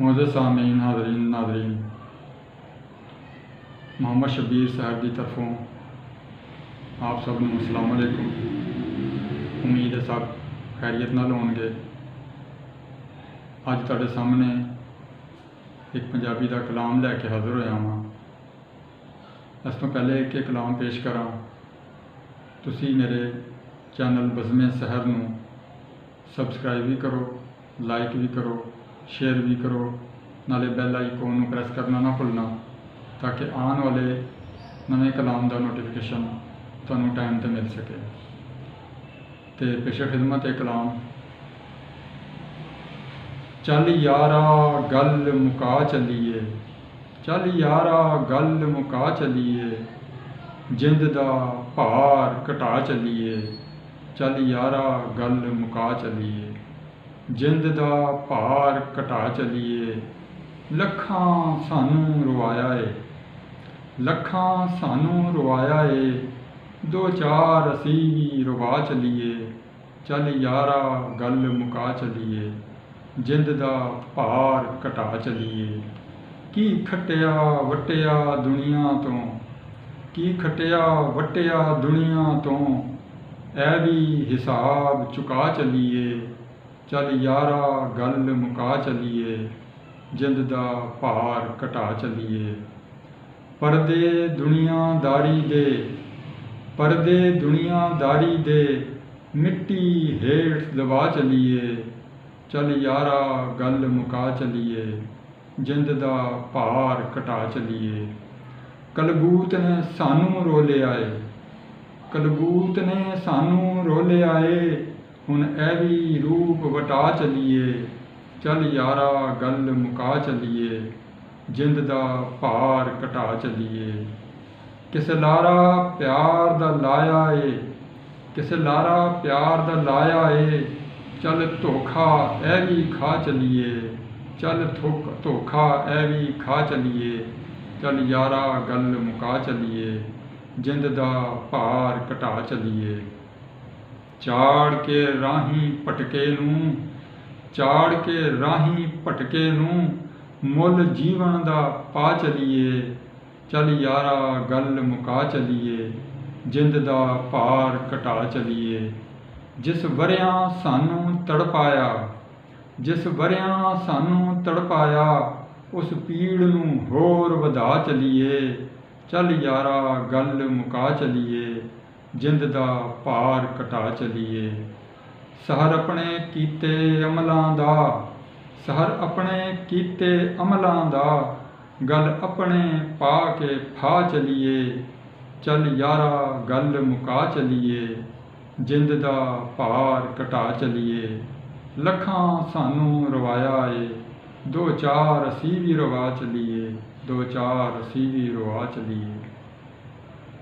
मोअज़्ज़ज़ सामीन हाज़रीन नाज़रीन, मोहम्मद शब्बीर साहब की तरफों आप सब नूं अस्सलाम वालेकुम। उम्मीद है सब खैरियत नाल होणगे। अज तुहाडे सामने एक पंजाबी का कलाम लैके हाज़र होया वां। इस तो पहले कि कलाम पेश करां, तुसी मेरे चैनल बज़्मे सहर नूं सबसक्राइब भी करो, लाइक भी करो, शेयर भी करो, नाले बैल आइकॉन नूं प्रेस करना ना भुलना, ताकि आने वाले नवे कलाम का नोटिफिकेशन तुहानूं टाइम ते मिल सके। तो पेशे खिदमत है कलाम। चल यारा गल मुका चलीए, चल यारा गल मुका चलीए, जिंद दा भार घटा चलीए, चल यारा गल मुका चलीए, जिंद दा भार घटा चलीए। लखां सानू रवाया है, लखां सानू रवाया है, दो चार असी भी रवा चलीए, चल यारा गल मुका चलीए, जिंद दा भार घटा चलीए। की खटिया वटिया दुनिया तो, की खटिया वटिया दुनिया तो, ऐ भी हिसाब चुका चलीए, चल यारा गल मुका चलीए, जिंद दा भार घटा चलीए। परदे दुनियादारी दे, परदे दुनियादारी दे, मिट्टी हेठ दबा चलीए, चल यारा गल मुका चलीए, जिंद दा भार घटा चलीए। कलबूत ने सानू रोलिया है, कलबूत ने सानू रोलिया है, हुण ऐ भी रूप वटा चलीए, चल यारा गल मुका चलीए, जिंद दा भार घटा चलीए। किस लारा प्यार दा लाया है, किस लारा प्यार दा लाया है, चल धोखा ऐ भी खा चलीए, चल धोखा ऐ भी खा चलीए, चल यारा गल मुका चलीए, जिंद दा भार घटा चलीए। चाड़ के राही भटके नूं, चाड़ के राही भटके नूं, मुल जीवन दा पा चलीए, चल यारा गल मुका चलीए, जिंद दा भार घटा चलीए। जिस वरियां सानू तड़पाया, जिस वरियां सानू तड़पाया, उस पीड़ नूं होर वधा चलीए, चल यारा गल मुका चलीए, जिंद दा भार घटा चलीए। सहर अपने कीते अमलां दा, सहर अपने कीते अमलां दा, गल अपने पा के फा चलीए, चल यारा गल मुका चलीए, जिंद दा भार घटा चलीए। लखां सानू रवाया है, दो चार असी भी रवा चलीए, दो चार असी भी रवा चलीए।